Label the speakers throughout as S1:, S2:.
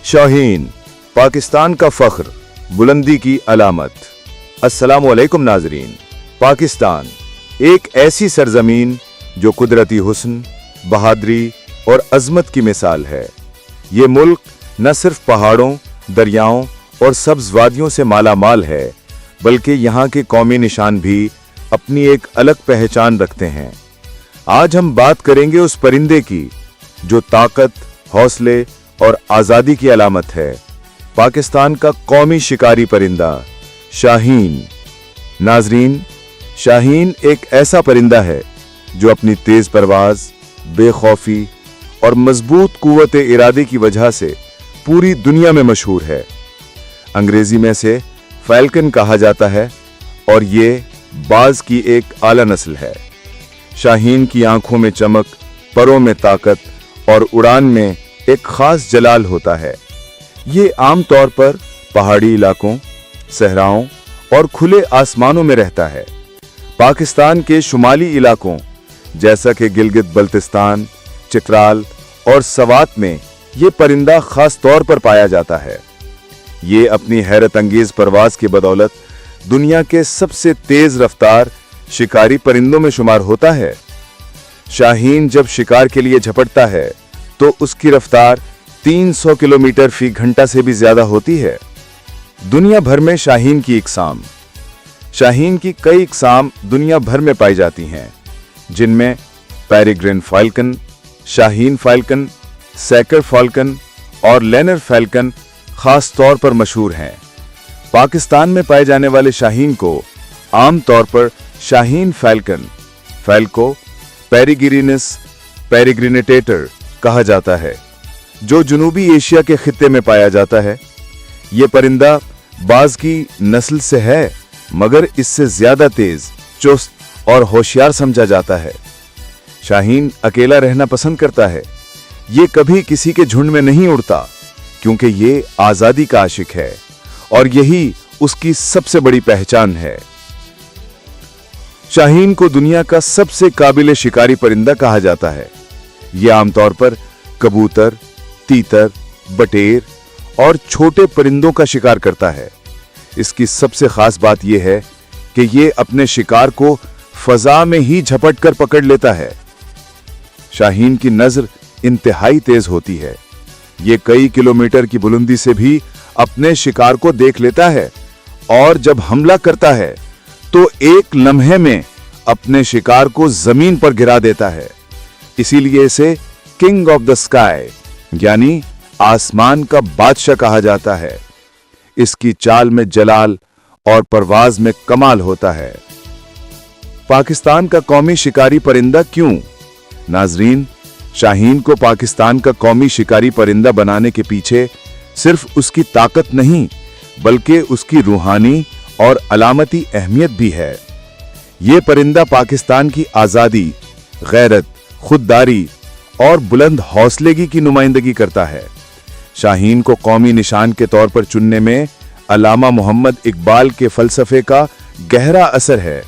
S1: शाहीन, पाकिस्तान का फख्र, बुलंदी की अलामत। अस्सलामु अलैकुम नाजरीन। पाकिस्तान एक ऐसी सरजमीन जो कुदरती हुस्न, बहादुरी और अजमत की मिसाल है। ये मुल्क न सिर्फ पहाड़ों, दरियाओं और सब्ज वादियों से माला माल है, बल्कि यहाँ के कौमी निशान भी अपनी एक अलग पहचान रखते हैं। आज हम बात करेंगे उस परिंदे की जो ताकत, हौसले और आज़ादी की अलामत है। पाकिस्तान का कौमी शिकारी परिंदा शाहीन। नाजरीन, शाहीन एक ऐसा परिंदा है जो अपनी तेज परवाज, बेखौफी और मजबूत कुव्वत इरादे की वजह से पूरी दुनिया में मशहूर है। अंग्रेजी में से फैल्कन कहा जाता है और ये बाज की एक आला नस्ल है। शाहीन की आंखों में चमक, परों में ताकत और उड़ान में एक खास जलाल होता है। ये आमतौर पर पहाड़ी इलाकों, सहराओं और खुले आसमानों में रहता है। पाकिस्तान के शुमाली इलाकों जैसा कि गिलगित बल्तिस्तान, चित्राल और सवात में ये परिंदा खास तौर पर पाया जाता है। ये अपनी हैरत अंगेज परवाज की बदौलत दुनिया के सबसे तेज रफ्तार शिकारी परिंदों में शुमार होता है। शाहीन जब शिकार के लिए झपटता है तो उसकी रफ्तार 300 किलोमीटर फी घंटा से भी ज्यादा होती है। दुनिया भर में शाहीन की कई इकसाम दुनिया भर में पाई जाती हैं, जिनमें पेरिग्रिन फाल्कन, शाहीन फाल्कन, सैकर फाल्कन और लेनर फाल्कन खास तौर पर मशहूर हैं। पाकिस्तान में पाए जाने वाले शाहीन को आम तौर पर शाहीन फाल्कन, फैल्को पेरिगिरिनस पेरिग्रिनेटेटर कहा जाता है, जो जुनूबी एशिया के खित्ते में पाया जाता है। यह परिंदा बाज की नस्ल से है, मगर इससे ज्यादा तेज, चुस्त और होशियार समझा जाता है। शाहीन अकेला रहना पसंद करता है। ये कभी किसी के झुंड में नहीं उड़ता, क्योंकि ये आजादी का आशिक है और यही उसकी सबसे बड़ी पहचान है। शाहीन को दुनिया का सबसे काबिल शिकारी परिंदा कहा जाता है। यह आमतौर पर कबूतर, तीतर, बटेर और छोटे परिंदों का शिकार करता है। इसकी सबसे खास बात यह है कि यह अपने शिकार को फजा में ही झपट कर पकड़ लेता है। शाहीन की नजर इंतहाई तेज होती है। यह कई किलोमीटर की बुलंदी से भी अपने शिकार को देख लेता है और जब हमला करता है तो एक लम्हे में अपने शिकार को जमीन पर गिरा देता है। इसीलिए इसे किंग ऑफ द स्काई यानी आसमान का बादशाह कहा जाता है। इसकी चाल में जलाल और परवाज में कमाल होता है। पाकिस्तान का कौमी शिकारी परिंदा क्यों? नाजरीन, शाहीन को पाकिस्तान का कौमी शिकारी परिंदा बनाने के पीछे सिर्फ उसकी ताकत नहीं, बल्कि उसकी रूहानी और अलामती अहमियत भी है। यह परिंदा पाकिस्तान की आजादी, गैरत, खुददारी और बुलंद हौसलेगी की नुमाइंदगी करता है। शाहीन को कौमी निशान के तौर पर चुनने में अल्लामा मोहम्मद इकबाल के फलसफे का गहरा असर है।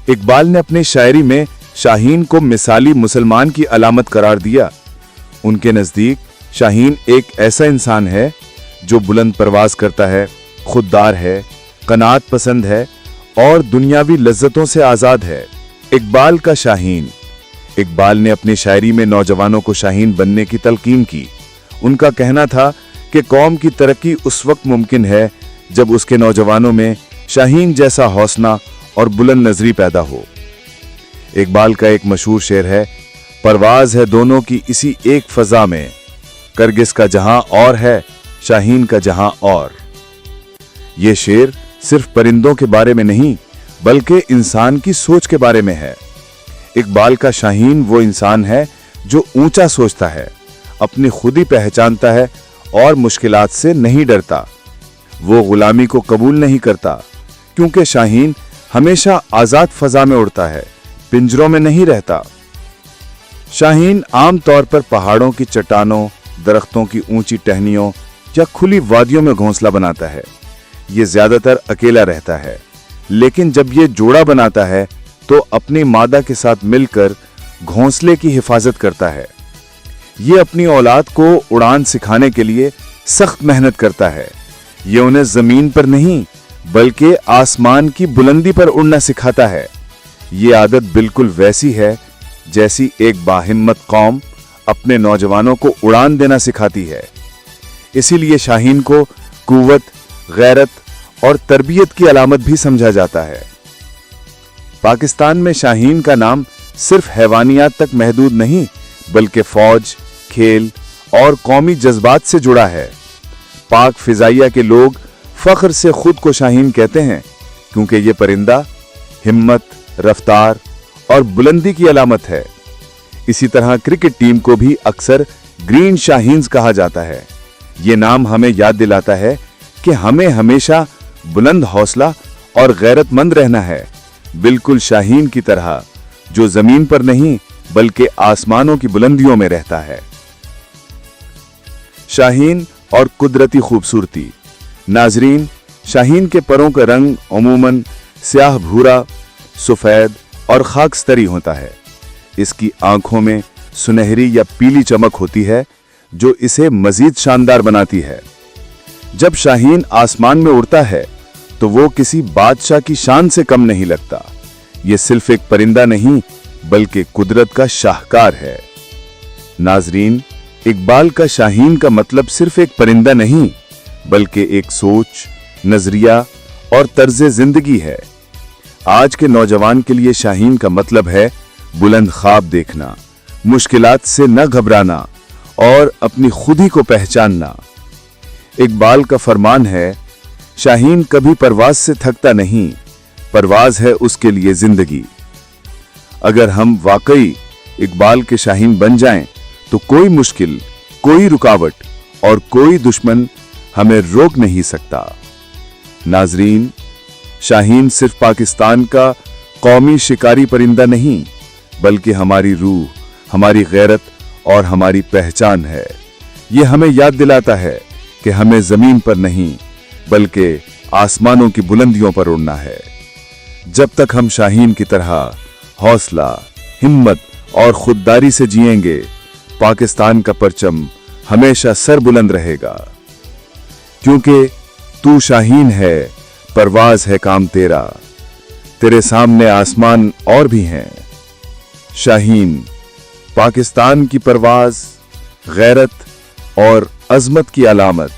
S1: इकबाल ने अपनी शायरी में शाहीन को मिसाली मुसलमान की अलामत करार दिया। उनके नजदीक शाहीन एक ऐसा इंसान है जो बुलंद परवाज करता है, खुददार है, कनात पसंद है और दुनियावी लज्जतों से आजाद है। इकबाल का शाहीन। इकबाल ने अपनी शायरी में नौजवानों को शाहीन बनने की तलकीन की। उनका कहना था कि कौम की तरक्की उस वक्त मुमकिन है जब उसके नौजवानों में शाहीन जैसा हौसला और बुलंद नजरी पैदा हो। इकबाल का एक मशहूर शेर है, परवाज है दोनों की इसी एक फजा में, करगिस का जहां और है, शाहीन का जहां और। यह शेर सिर्फ परिंदों के बारे में नहीं, बल्कि इंसान की सोच के बारे में है। इकबाल का शाहीन वो इंसान है जो ऊंचा सोचता है, अपनी खुदी पहचानता है और मुश्किलात से नहीं डरता। वो गुलामी को कबूल नहीं करता, क्योंकि शाहीन हमेशा आजाद फजा में उड़ता है, पिंजरों में नहीं रहता। शाहीन आमतौर पर पहाड़ों की चट्टानों, दरख्तों की ऊंची टहनियों या खुली वादियों में घोंसला बनाता है। ये ज्यादातर अकेला रहता है, लेकिन जब ये जोड़ा बनाता है तो अपनी मादा के साथ मिलकर घोंसले की हिफाजत करता है। ये अपनी औलाद को उड़ान सिखाने के लिए सख्त मेहनत करता है। ये उन्हें जमीन पर नहीं बल्कि आसमान की बुलंदी पर उड़ना सिखाता है। ये आदत बिल्कुल वैसी है जैसी एक बाहिम्मत कौम अपने नौजवानों को उड़ान देना सिखाती है। इसीलिए शाहीन को कुव्वत, गैरत और तरबियत की अलामत भी समझा जाता है। पाकिस्तान में शाहीन का नाम सिर्फ हैवानियात तक महदूद नहीं बल्कि फौज, खेल और कौमी जज्बात से जुड़ा है। पाक फिजाइया के लोग फख्र से खुद को शाहीन कहते हैं क्योंकि ये परिंदा हिम्मत, रफ्तार और बुलंदी की अलामत है। इसी तरह क्रिकेट टीम को भी अक्सर ग्रीन शाहीन्स कहा जाता है। ये नाम हमें याद दिलाता है कि हमें हमेशा बुलंद हौसला और गैरतमंद रहना है, बिल्कुल शाहीन की तरह जो जमीन पर नहीं बल्कि आसमानों की बुलंदियों में रहता है। शाहीन और कुदरती खूबसूरती। नाजरीन, शाहीन के परों का रंग अमूमन स्याह भूरा, सफेद और खाकस्तरी होता है। इसकी आंखों में सुनहरी या पीली चमक होती है जो इसे मजीद शानदार बनाती है। जब शाहीन आसमान में उड़ता है तो वो किसी बादशाह की शान से कम नहीं लगता। ये सिर्फ एक परिंदा नहीं बल्कि कुदरत का शाहकार है। नाजरीन, इकबाल का शाहीन का मतलब सिर्फ एक परिंदा नहीं बल्कि एक सोच, नजरिया और तर्ज जिंदगी है। आज के नौजवान के लिए शाहीन का मतलब है बुलंद ख्वाब देखना, मुश्किलात से न घबराना और अपनी खुदी को पहचानना। इकबाल का फरमान है, शाहीन कभी परवाज से थकता नहीं, परवाज है उसके लिए जिंदगी। अगर हम वाकई इकबाल के शाहीन बन जाएं तो कोई मुश्किल, कोई रुकावट और कोई दुश्मन हमें रोक नहीं सकता। नाजरीन, शाहीन सिर्फ पाकिस्तान का कौमी शिकारी परिंदा नहीं बल्कि हमारी रूह, हमारी गैरत और हमारी पहचान है। ये हमें याद दिलाता है कि हमें जमीन पर नहीं बल्कि आसमानों की बुलंदियों पर उड़ना है। जब तक हम शाहीन की तरह हौसला, हिम्मत और खुददारी से जिएंगे, पाकिस्तान का परचम हमेशा सर बुलंद रहेगा। क्योंकि तू शाहीन है, परवाज है काम तेरा, तेरे सामने आसमान और भी हैं। शाहीन, पाकिस्तान की परवाज, गैरत और अजमत की अलामत।